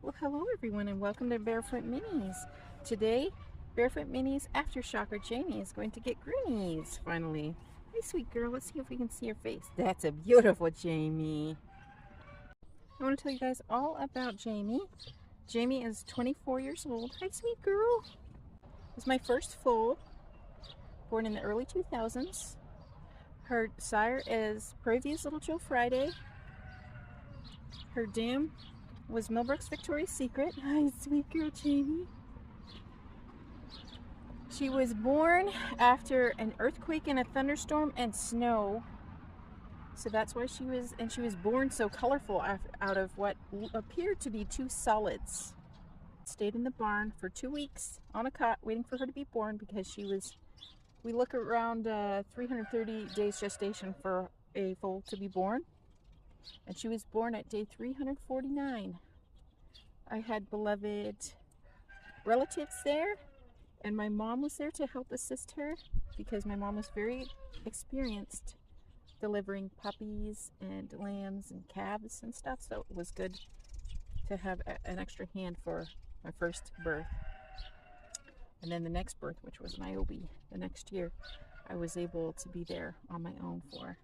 Well, hello everyone and welcome to Barefoot Minis. Today, Barefoot Minis Aftershocker Jamie is going to get greenies, finally. Hey sweet girl, let's see if we can see her face. That's a beautiful Jamie. I want to tell you guys all about Jamie. Jamie is 24 years old. Hi sweet girl. This is my first foal, born in the early 2000s. Her sire is Previous Little Joe Friday. Her dam was Millbrook's Victoria's Secret. Hi, sweet girl Jamie. She was born after an earthquake and a thunderstorm and snow. So that's why she was born so colorful out of what appeared to be two solids. Stayed in the barn for 2 weeks on a cot waiting for her to be born because we look around 330 days gestation for a foal to be born. And she was born at day 349. I had beloved relatives there, and my mom was there to help assist her because my mom was very experienced delivering puppies and lambs and calves and stuff, so it was good to have an extra hand for my first birth. And then the next birth, which was Niobe the next year, I was able to be there on my own for.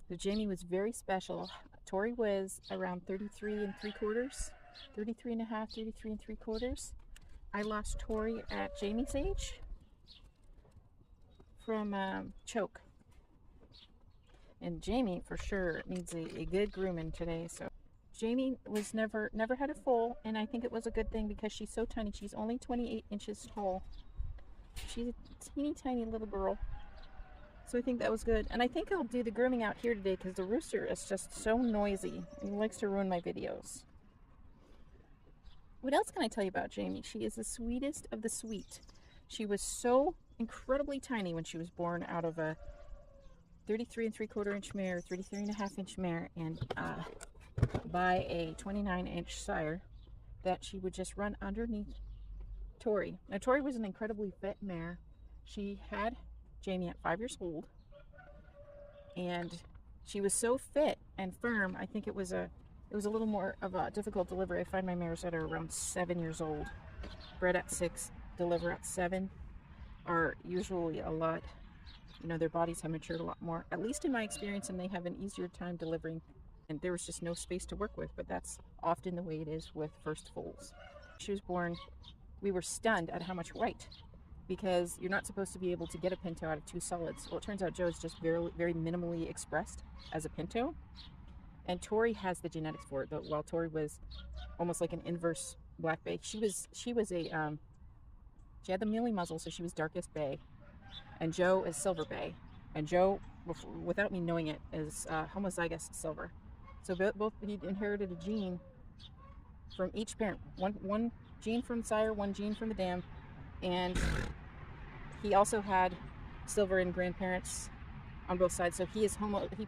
So Jamie was very special. Tori was around 33 3/4, 33 and a half, 33 3/4. I lost Tori at Jamie's age from choke. And Jamie for sure needs a good grooming today. So Jamie was never had a foal, and I think it was a good thing because she's so tiny. She's only 28 inches tall. She's a teeny tiny little girl. So I think that was good. And I think I'll do the grooming out here today because the rooster is just so noisy and he likes to ruin my videos. What else can I tell you about Jamie? She is the sweetest of the sweet. She was so incredibly tiny when she was born out of a 33 3/4 inch mare, 33 and a half inch mare, and by a 29 inch sire that she would just run underneath Tori. Now Tori was an incredibly fit mare. She had Jamie at 5 years old, and she was so fit and firm. I think it was a little more of a difficult delivery. I find my mares that are around 7 years old, bred at 6, deliver at 7, are usually a lot, their bodies have matured a lot more, at least in my experience, and they have an easier time delivering, and there was just no space to work with. But that's often the way it is with first foals. She was born, we were stunned at how much white, because you're not supposed to be able to get a pinto out of two solids. Well, it turns out Joe's just very, very minimally expressed as a pinto, and Tori has the genetics for it. But while Tori was almost like an inverse black bay, she had the mealy muzzle, so she was darkest bay, and Joe is silver bay, and Joe, without me knowing it, is homozygous silver. So both he inherited a gene from each parent, one gene from the sire, one gene from the dam, and he also had silver in grandparents on both sides. So he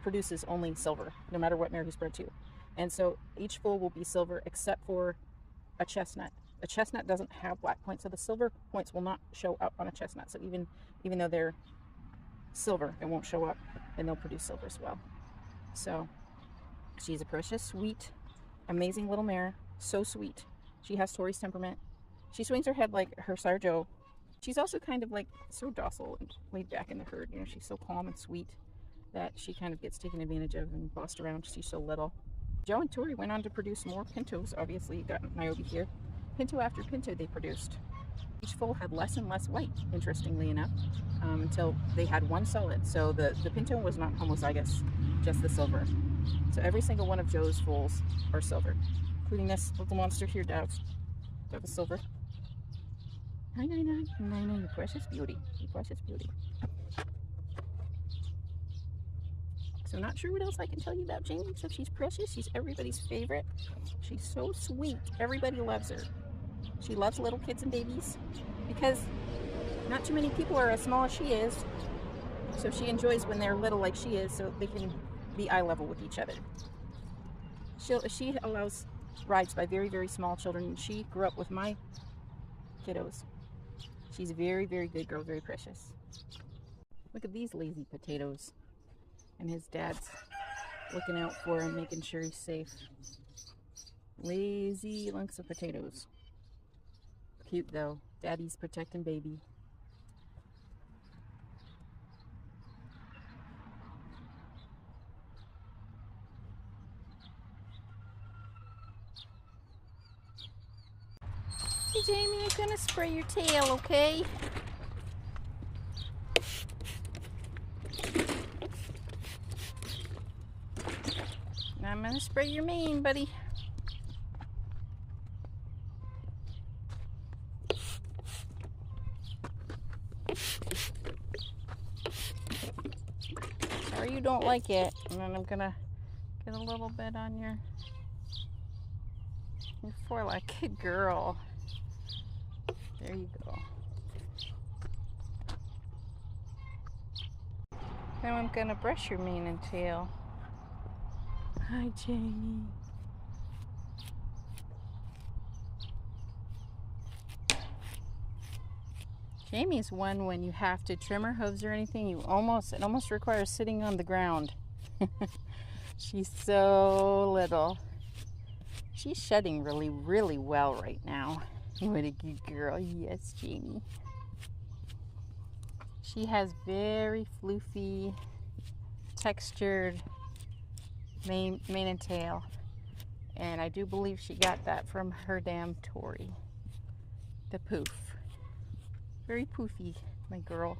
produces only silver, no matter what mare he's bred to. And so each foal will be silver except for a chestnut. A chestnut doesn't have black points, so the silver points will not show up on a chestnut. So even though they're silver, it won't show up, and they'll produce silver as well. So she's a precious, sweet, amazing little mare. So sweet. She has Tori's temperament. She swings her head like her sire Joe. She's also kind of like so docile and laid back in the herd. She's so calm and sweet that she kind of gets taken advantage of and bossed around. She's so little. Joe and Tori went on to produce more pintos. Obviously, you got Niobe here. Pinto after pinto they produced. Each foal had less and less white, interestingly enough, until they had one solid. So the pinto was not homozygous, just the silver. So every single one of Joe's foals are silver, including this little monster here, Dove. Dove is silver. Hi, Nina, you precious beauty. You precious beauty. So not sure what else I can tell you about Jamie, except she's precious. She's everybody's favorite. She's so sweet. Everybody loves her. She loves little kids and babies because not too many people are as small as she is. So she enjoys when they're little like she is, so they can be eye level with each other. She allows rides by very, very small children. She grew up with my kiddos. She's a very, very good girl, very precious. Look at these lazy potatoes. And his dad's looking out for him, making sure he's safe. Lazy lunks of potatoes. Cute though. Daddy's protecting baby. Hey Jamie, I'm gonna spray your tail, okay? I'm gonna spray your mane, buddy. Sorry you don't like it. And then I'm gonna get a little bit on your foreleg. Good girl. There you go. Now I'm gonna brush your mane and tail. Hi, Jamie. Jamie's one when you have to trim her hooves or anything, it almost requires sitting on the ground. She's so little. She's shedding really, really well right now. What a good girl. Yes, Jamie. She has very floofy, textured mane and tail. And I do believe she got that from her damn Tori. The poof. Very poofy, my girl.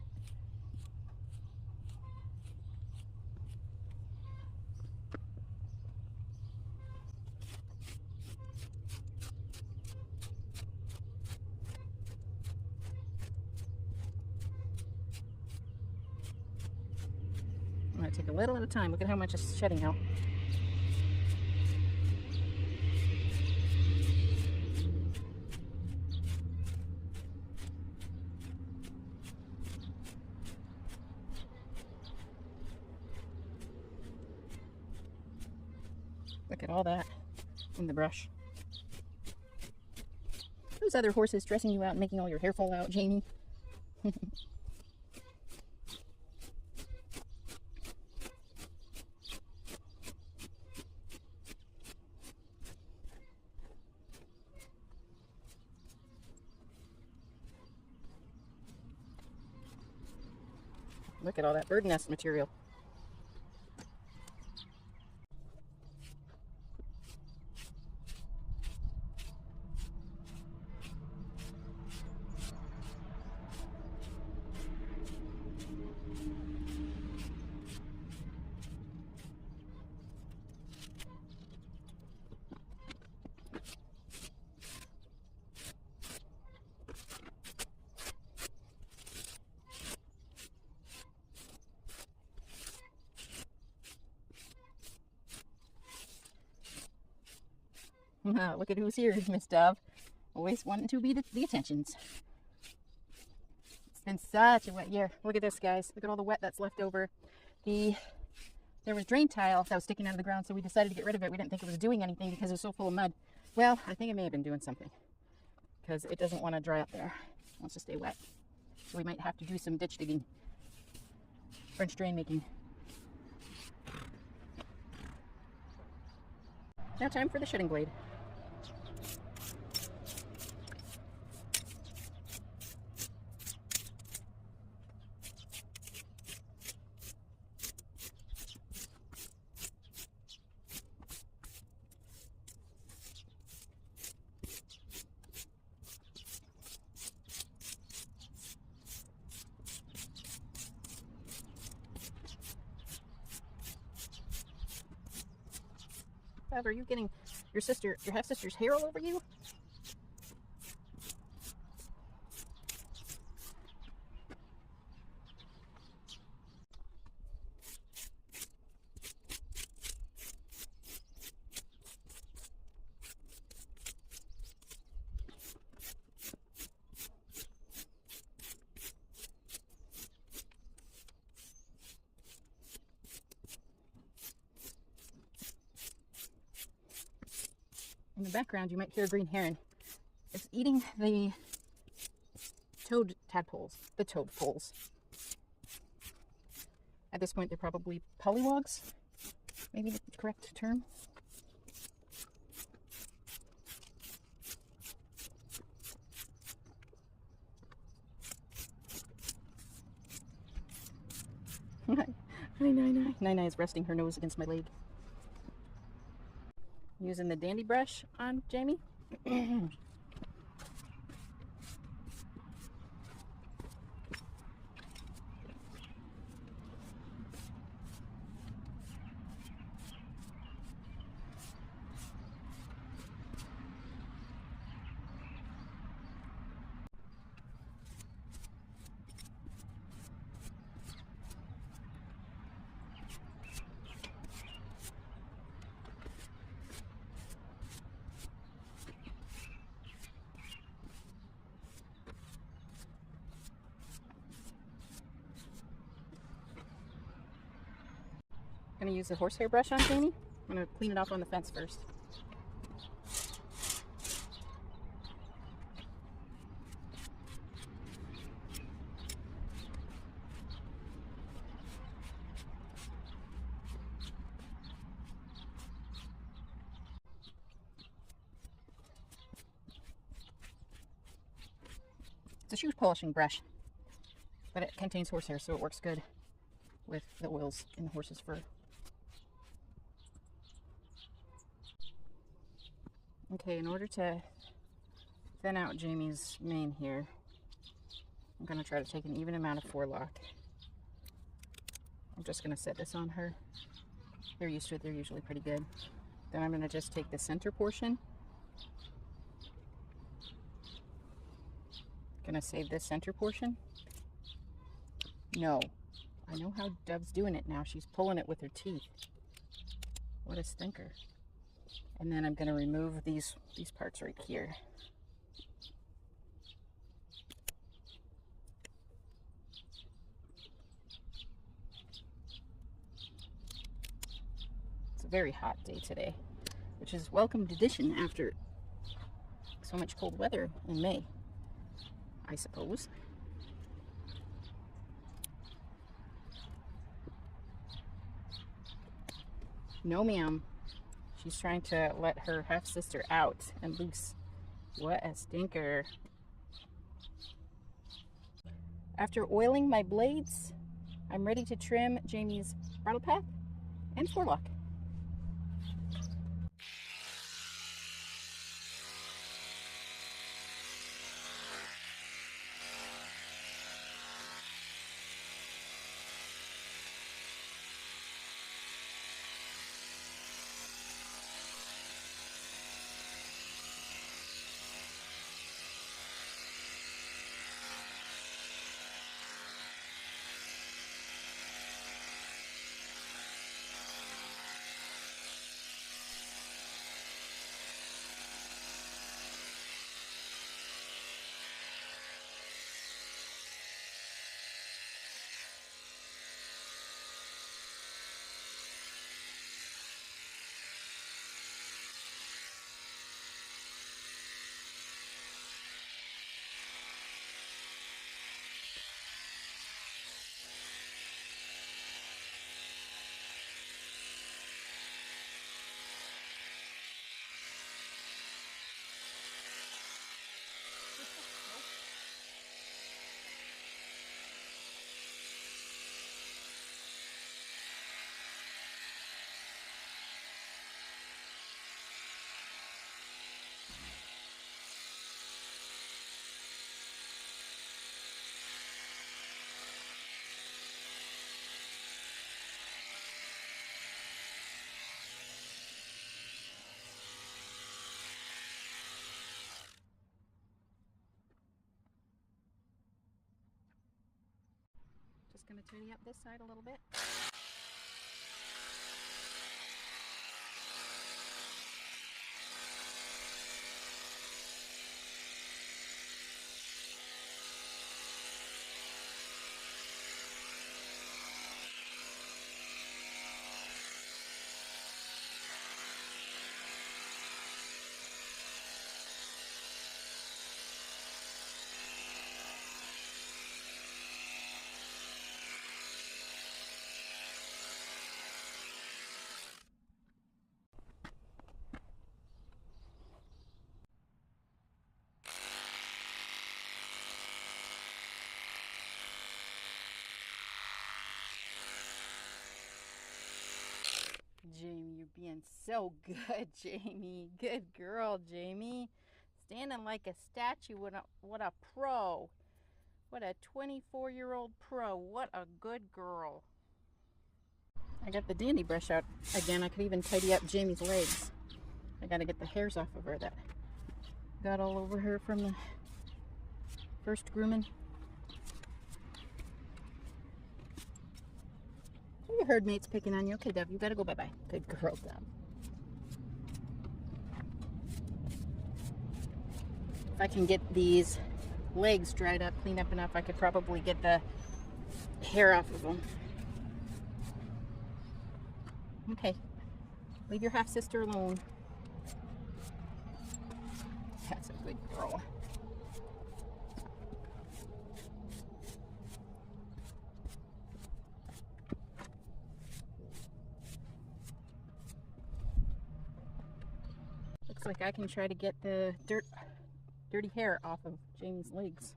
I'm going to take a little at a time. Look at how much is shedding out. Look at all that in the brush. Those other horses stressing you out and making all your hair fall out, Jamie. Look at all that bird nest material. Look at who's here, Miss Dove. Always wanting to be the attentions. It's been such a wet year. Look at this, guys. Look at all the wet that's left over. There was drain tile that was sticking out of the ground, so we decided to get rid of it. We didn't think it was doing anything because it was so full of mud. Well, I think it may have been doing something because it doesn't want to dry up there. It wants to stay wet. So we might have to do some ditch digging. French drain making. Now time for the shedding blade. Are you getting your half-sister's hair all over you? In the background, you might hear a green heron. It's eating the tadpoles. The toadpoles. At this point, they're probably pollywogs. Maybe the correct term. Hi, Nai. Nai is resting her nose against my leg. Using the dandy brush on Jamie. I'm gonna use the horsehair brush on Jamie. I'm gonna clean it off on the fence first. It's a shoe polishing brush, but it contains horsehair, so it works good with the oils in the horse's fur. Okay, in order to thin out Jamie's mane here, I'm going to try to take an even amount of forelock. I'm just going to set this on her. They're used to it, they're usually pretty good. Then I'm going to just take the center portion. Gonna save this center portion. No, I know how Dove's doing it now. She's pulling it with her teeth. What a stinker. And then I'm gonna remove these parts right here. It's a very hot day today, which is welcomed addition after so much cold weather in May, I suppose. No, ma'am. She's trying to let her half-sister out and loose. What a stinker. After oiling my blades, I'm ready to trim Jamie's bridle path and forelock. Just gonna tidy up this side a little bit. looking so good, Jamie. Good girl, Jamie. Standing like a statue. What a pro. What a 24-year-old pro. What a good girl. I got the dandy brush out again. I could even tidy up Jamie's legs. I gotta get the hairs off of her that got all over her from the first grooming. Your herd mate's picking on you. Okay, Dove, you gotta go bye-bye. Good girl, Dove. If I can get these legs dried up, cleaned up enough, I could probably get the hair off of them. Okay, leave your half-sister alone. That's a good girl. Looks like I can try to get the dirty hair off of Jamie's legs.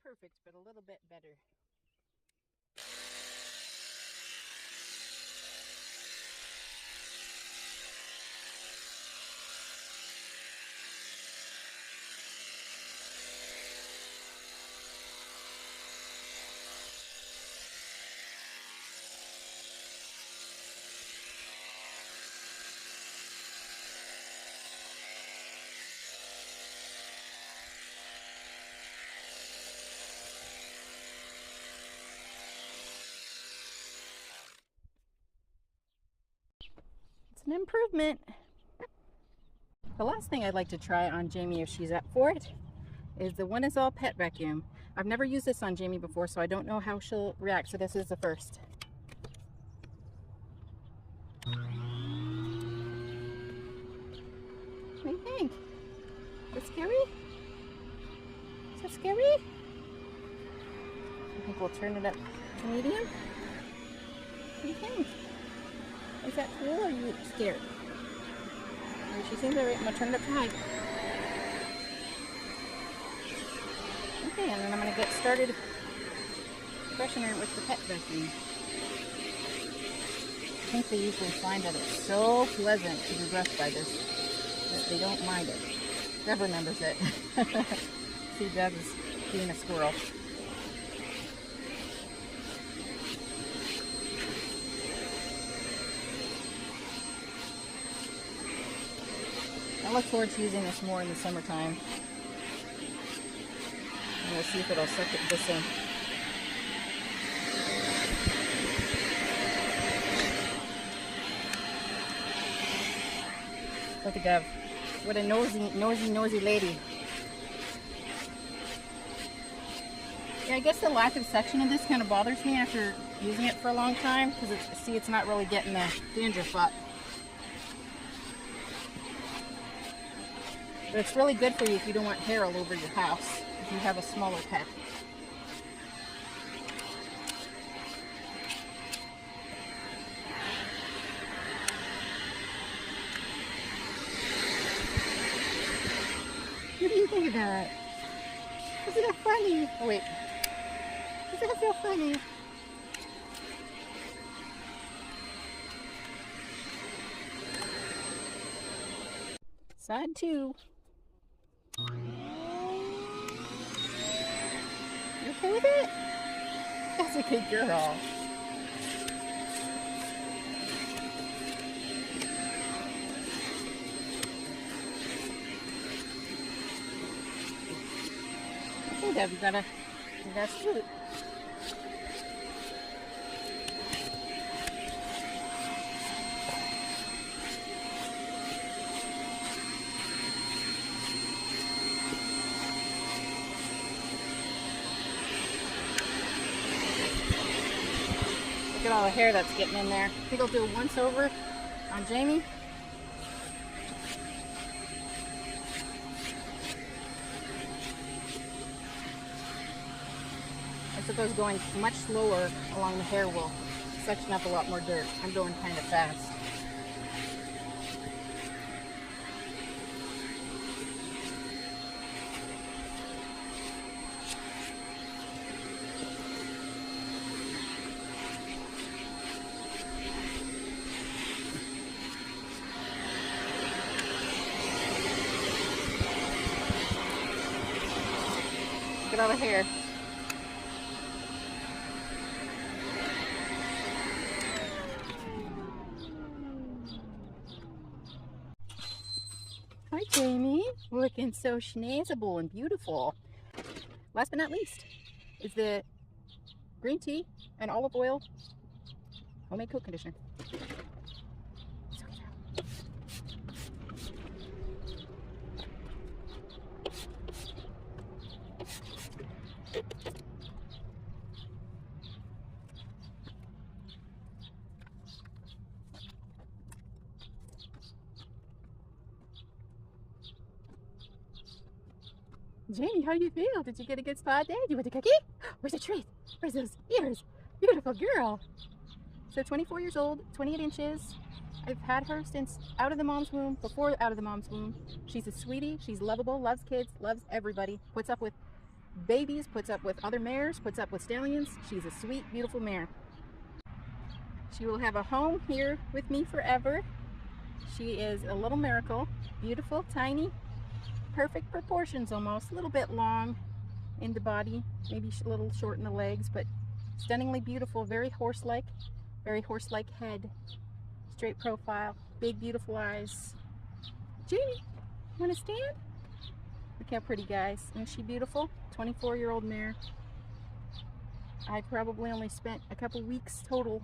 Perfect, but a little bit better. An improvement. The last thing I'd like to try on Jamie, if she's up for it, is the One Is All Pet Vacuum. I've never used this on Jamie before, so I don't know how she'll react, so this is the first. What do you think? Is it scary? Is that scary? I think we'll turn it up to medium. What do you think? Is that cool or are you scared? She seems alright. I'm going to turn it up to high. Okay, and then I'm going to get started brushing her with the pet vacuum. I think they usually find that it's so pleasant to be brushed by this that they don't mind it. Deb remembers it. See, Deb is being a squirrel. I look forward to using this more in the summertime. And we'll see if it'll suck this in. Look at Dev. What a nosy lady. Yeah, I guess the lack of suction of this kind of bothers me after using it for a long time, because it's not really getting the dandruff up. But it's really good for you if you don't want hair all over your house, if you have a smaller pet. What do you think of that? Isn't that funny? Oh wait. Isn't that so funny? Side 2. You okay with it? That's a good girl. Okay, Deb, you gotta scoot. Look at all the hair that's getting in there. I think I'll do a once over on Jamie. I suppose going much slower along the hair will suction up a lot more dirt. I'm going kind of fast. Look at all the hair. Hi Jamie, looking so schnazzable and beautiful. Last but not least is the green tea and olive oil homemade coat conditioner. Jamie, how do you feel? Did you get a good spa day? Did you want a cookie? Where's the treat? Where's those ears? Beautiful girl. So 24 years old, 28 inches. I've had her since out of the mom's womb, before out of the mom's womb. She's a sweetie. She's lovable, loves kids, loves everybody. Puts up with babies, puts up with other mares, puts up with stallions. She's a sweet, beautiful mare. She will have a home here with me forever. She is a little miracle. Beautiful, tiny, perfect proportions almost. A little bit long in the body, maybe a little short in the legs, but stunningly beautiful, very horse-like head, straight profile, big beautiful eyes. Jamie, want to stand? Look how pretty, guys. Isn't she beautiful? 24-year-old mare. I probably only spent a couple weeks total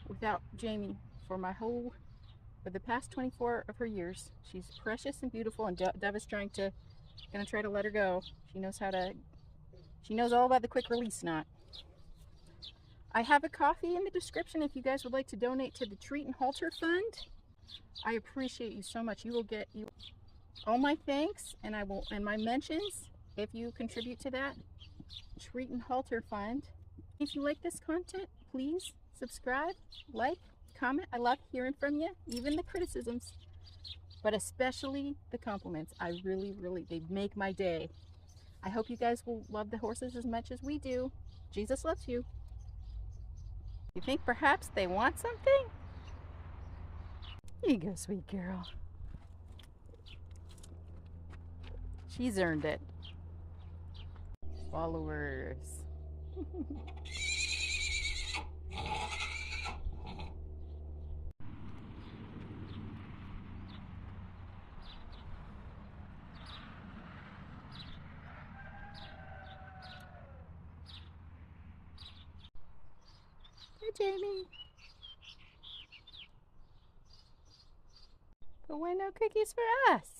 without Jamie for the past 24 of her years. She's precious and beautiful, and Dove is gonna try to let her go. She knows all about the quick release knot. I have a coffee in the description if you guys would like to donate to the Treat and Halter Fund. I appreciate you so much. You will get all my thanks and my mentions if you contribute to that Treat and Halter Fund. If you like this content, please subscribe, like, comment. I love hearing from you, even the criticisms, but especially the compliments. I really, they make my day. I hope you guys will love the horses as much as we do. Jesus loves you. You think perhaps they want something? Here you go, sweet girl. She's earned it. Followers. Hey, Jamie. But why no cookies for us?